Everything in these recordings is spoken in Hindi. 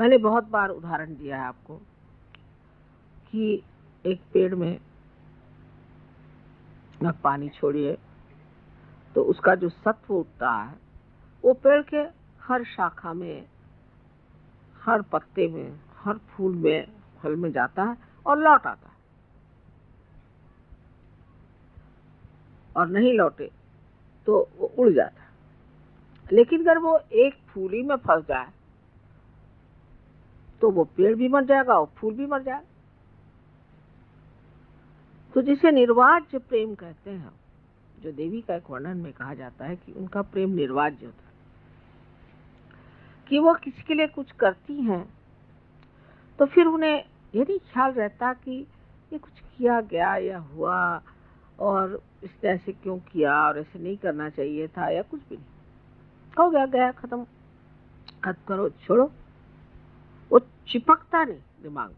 मैंने बहुत बार उदाहरण दिया है आपको कि एक पेड़ में आप पानी छोड़िए तो उसका जो सत्व उठता है वो पेड़ के हर शाखा में, हर पत्ते में, हर फूल में, फल में जाता है और लौट आता है। और नहीं लौटे तो वो उड़ जाता है। लेकिन अगर वो एक फूल ही में फंस जाए तो वो पेड़ भी मर जाएगा और फूल भी मर जाएगा। तो जिसे निर्वाज्य प्रेम कहते हैं, जो देवी का एक वर्णन में कहा जाता है कि उनका प्रेम निर्वाज्य होता है, कि वो किसी के लिए कुछ करती हैं तो फिर उन्हें ये नहीं ख्याल रहता कि ये कुछ किया गया या हुआ और इसने ऐसे क्यों किया और ऐसे नहीं करना चाहिए था या कुछ भी नहीं, हो गया गया खत्म, खत्म करो छोड़ो। वो चिपकता नहीं दिमाग में,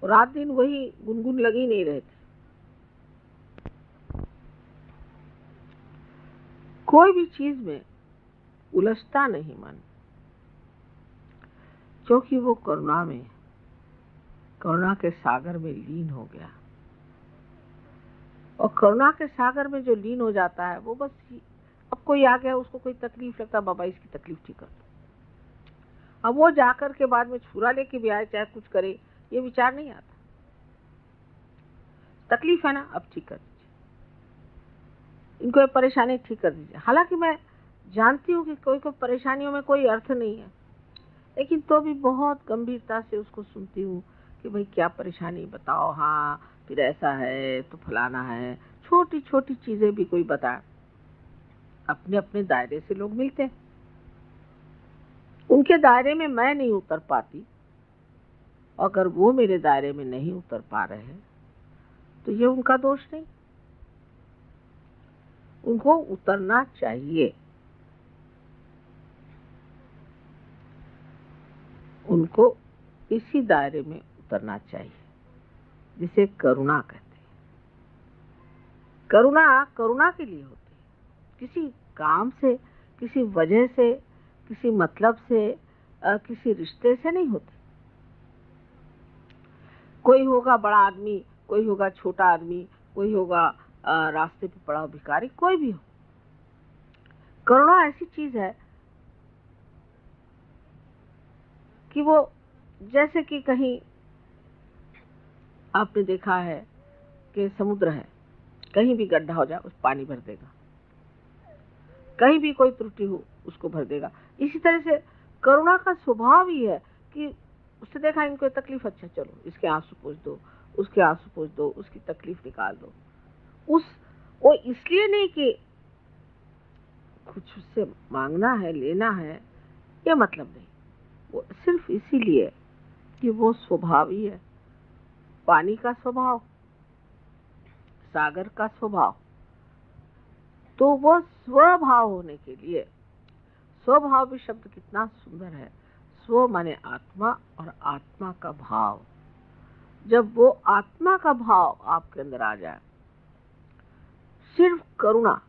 रात दिन वही गुनगुन लगी नहीं रहती। कोई भी चीज में उलझता नहीं मन, क्योंकि वो करुणा के सागर में लीन हो गया। और करुणा के सागर में जो लीन हो जाता है वो बस अब कोई आ गया, उसको कोई तकलीफ लगता, बाबा इसकी तकलीफ ठीक कर दो। अब वो जाकर के बाद में छुरा लेके भी आए, चाहे कुछ करे, ये विचार नहीं आता। तकलीफ है ना, अब ठीक कर दीजिए, इनको ये परेशानी ठीक कर दीजिए। हालांकि मैं जानती हूँ कि कोई परेशानियों में कोई अर्थ नहीं है, लेकिन तो भी बहुत गंभीरता से उसको सुनती हूँ कि भाई क्या परेशानी बताओ, हाँ फिर ऐसा है तो फलाना है। छोटी छोटी चीजें भी कोई बताए। अपने अपने दायरे से लोग मिलते हैं, उनके दायरे में मैं नहीं उतर पाती, अगर वो मेरे दायरे में नहीं उतर पा रहे हैं तो ये उनका दोष नहीं, उनको उतरना चाहिए। उनको इसी दायरे में उतरना चाहिए जिसे करुणा कहते हैं। करुणा के लिए होती है, किसी काम से, किसी वजह से, किसी मतलब से, किसी रिश्ते से नहीं होती। कोई होगा बड़ा आदमी, कोई होगा छोटा आदमी, कोई होगा रास्ते पे पड़ा भिखारी, कोई भी हो। करुणा ऐसी चीज है कि वो जैसे कि कहीं आपने देखा है कि समुद्र है, कहीं भी गड्ढा हो जाए उस पानी भर देगा, कहीं भी कोई त्रुटि हो उसको भर देगा। इसी तरह से करुणा का स्वभाव ही है कि उससे देखा इनको तकलीफ, अच्छा चलो इसके आंसू पोंछ दो, उसके आंसू पोंछ दो, उसकी तकलीफ निकाल दो। वो इसलिए नहीं कि कुछ उससे मांगना है, लेना है, ये मतलब नहीं, वो सिर्फ इसीलिए कि वो स्वभाव ही है। पानी का स्वभाव, सागर का स्वभाव, तो वो स्वभाव होने के लिए, स्वभाव भी शब्द कितना सुंदर है। स्व माने आत्मा और आत्मा का भाव। जब वो आत्मा का भाव आपके अंदर आ जाए, सिर्फ करुणा,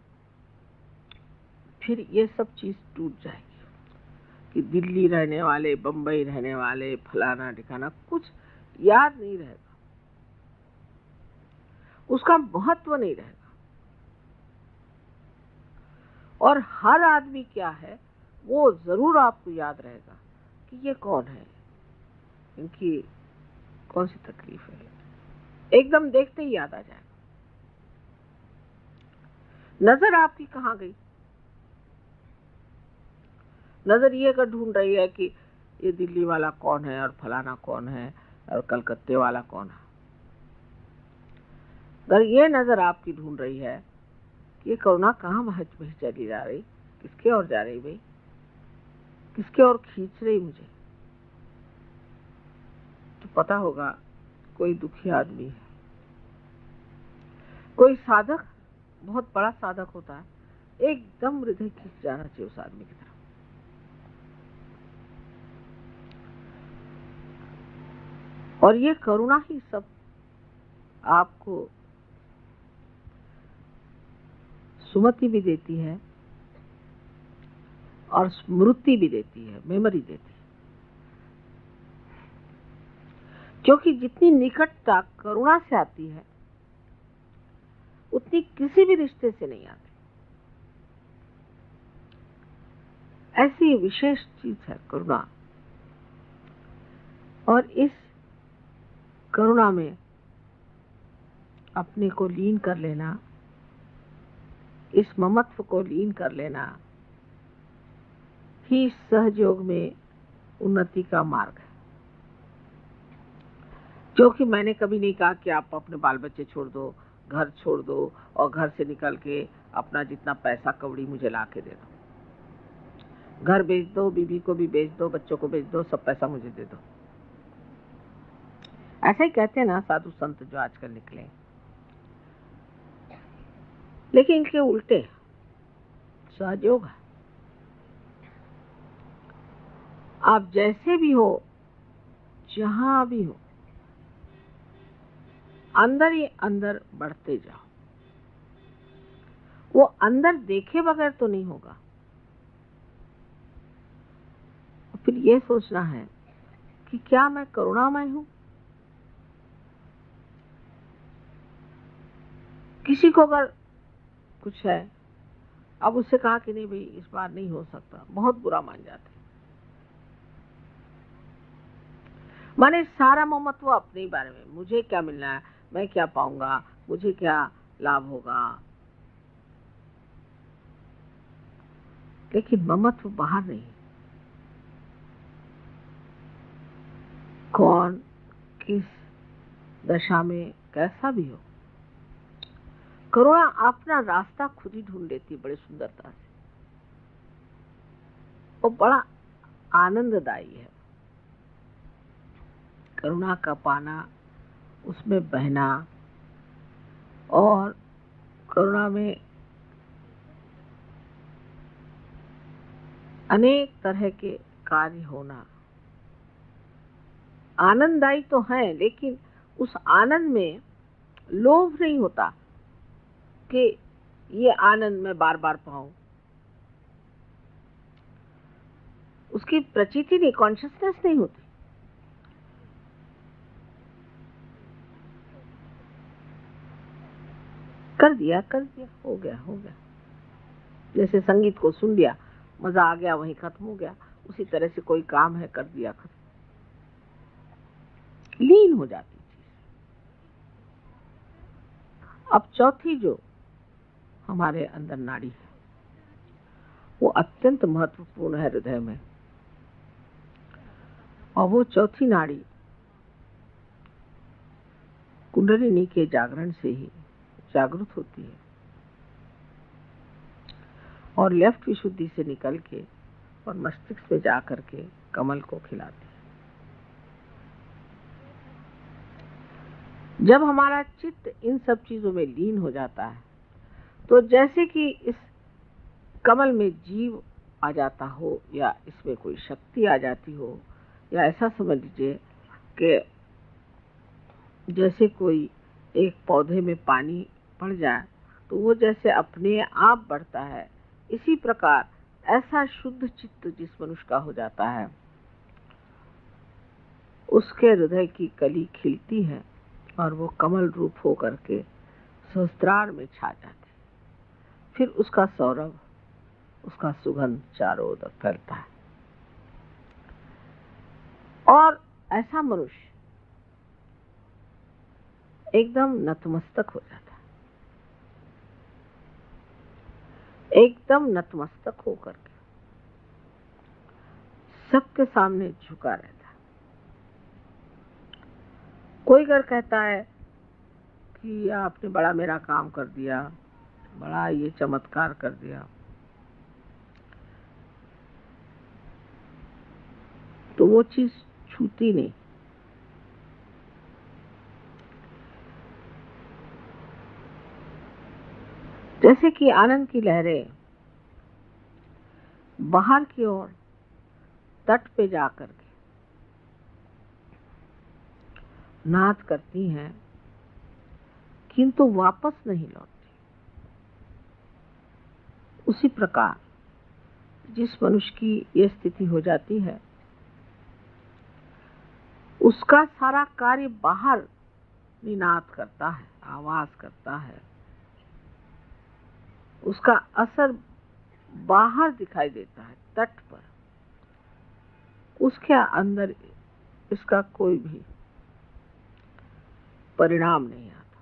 फिर ये सब चीज टूट जाएगी कि दिल्ली रहने वाले, बंबई रहने वाले, फलाना ठिकाना कुछ याद नहीं रहेगा, उसका महत्व नहीं रहेगा। और हर आदमी क्या है वो जरूर आपको याद रहेगा कि ये कौन है, इनकी कौन सी तकलीफ है, एकदम देखते ही याद आ जाएगा। नजर आपकी कहाँ गई? नजर ये कर ढूंढ रही है कि ये दिल्ली वाला कौन है और फलाना कौन है और कलकत्ते वाला कौन है। अगर ये नजर आपकी ढूंढ रही है कि ये करुणा कहाँ बही चली जा रही, किसके और जा रही भाई, किसके और खींच रही मुझे, तो पता होगा कोई दुखी आदमी है। कोई साधक, बहुत बड़ा साधक होता है, एकदम हृदय खींच जाना चाहिए उस आदमी की तरफ। और ये करुणा ही सब आपको सुमति भी देती है और स्मृति भी देती है, मेमोरी देती है। क्योंकि जितनी निकटता करुणा से आती है उतनी किसी भी रिश्ते से नहीं आती। ऐसी विशेष चीज है करुणा। और इस करुणा में अपने को लीन कर लेना, इस ममत्व को लीन कर लेना ही सहयोग में उन्नति का मार्ग है। क्योंकि मैंने कभी नहीं कहा कि आप अपने बाल बच्चे छोड़ दो, घर छोड़ दो और घर से निकल के अपना जितना पैसा कौड़ी मुझे ला के दे दो। घर बेच दो, बीवी को भी बेच दो, बच्चों को बेच दो, सब पैसा मुझे दे दो। ऐसा ही कहते हैं ना साधु संत जो आजकल निकले। लेकिन इनके उल्टे सहयोग है। आप जैसे भी हो, जहां भी हो, अंदर ही अंदर बढ़ते जाओ। वो अंदर देखे बगैर तो नहीं होगा। फिर ये सोचना है कि क्या मैं करुणामय हूं? किसी को अगर कुछ है, अब उससे कहा कि नहीं भाई इस बार नहीं हो सकता, बहुत बुरा मान जाते। माने सारा ममत्व अपने ही बारे में, मुझे क्या मिलना है, मैं क्या पाऊंगा, मुझे क्या लाभ होगा। लेकिन ममत्व बाहर नहीं। कौन किस दशा में कैसा भी हो, करुणा अपना रास्ता खुद ही ढूंढ लेती है बड़े सुंदरता से। वो बड़ा आनंददायी है करुणा का पाना, उसमें बहना और करुणा में अनेक तरह के कार्य होना आनंददायी तो है। लेकिन उस आनंद में लोभ नहीं होता कि ये आनंद मैं बार बार पाऊं। उसकी प्रचिति नहीं, कॉन्शियसनेस नहीं होती। कर दिया हो गया। जैसे संगीत को सुन लिया, मजा आ गया, वहीं खत्म हो गया। उसी तरह से कोई काम है, कर दिया, खत्म, लीन हो जाती चीज। अब चौथी जो हमारे अंदर नाड़ी है वो अत्यंत महत्वपूर्ण है हृदय में। और वो चौथी नाड़ी कुंडलिनी के जागरण से ही जागृत होती है और लेफ्ट विशुद्धि से निकल के और मस्तिष्क में जाकर के कमल को खिलाती है। जब हमारा चित्त इन सब चीजों में लीन हो जाता है तो जैसे कि इस कमल में जीव आ जाता हो या इसमें कोई शक्ति आ जाती हो, या ऐसा समझ लीजिए कि जैसे कोई एक पौधे में पानी पड़ जाए तो वो जैसे अपने आप बढ़ता है, इसी प्रकार ऐसा शुद्ध चित्त जिस मनुष्य का हो जाता है उसके हृदय की कली खिलती है और वो कमल रूप होकर के सहस्त्रार में छा जाती है। फिर उसका सौरभ, उसका सुगंध चारों ओर फैलता है और ऐसा मनुष्य एकदम नतमस्तक हो जाता है, एकदम नतमस्तक होकर के सबके सामने झुका रहता है। कोई अगर कहता है कि आपने बड़ा मेरा काम कर दिया, बड़ा ये चमत्कार कर दिया, तो वो चीज छूती नहीं। जैसे कि आनंद की लहरें बाहर की ओर तट पे जाकर के नाद करती हैं किंतु वापस नहीं लौटती, उसी प्रकार जिस मनुष्य की ये स्थिति हो जाती है, उसका सारा कार्य बाहर निनाद करता है, आवाज करता है, उसका असर बाहर दिखाई देता है तट पर, उसके अंदर इसका कोई भी परिणाम नहीं आता,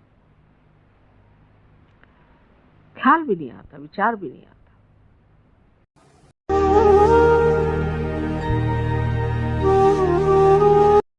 ख्याल भी नहीं आता, विचार भी नहीं आता।